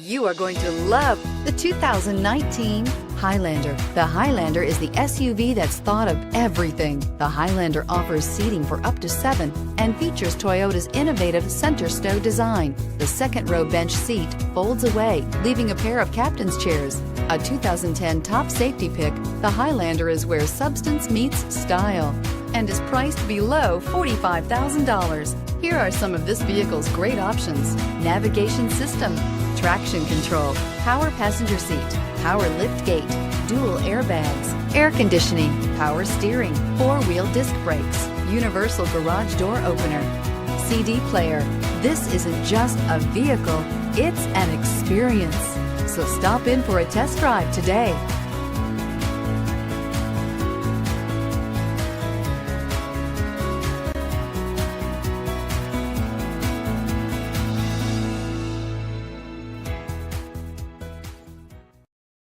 You are going to love the 2019 Highlander. The Highlander is the SUV that's thought of everything. The Highlander offers seating for up to 7 and features Toyota's innovative center stow design. The second row bench seat folds away, leaving a pair of captain's chairs. A 2010 top safety pick, the Highlander is where substance meets style and is priced below $45,000. Here are some of this vehicle's great options: navigation system, traction control, power passenger seat, power lift gate, dual airbags, air conditioning, power steering, 4-wheel disc brakes, universal garage door opener, CD player. This isn't just a vehicle, it's an experience. So stop in for a test drive today.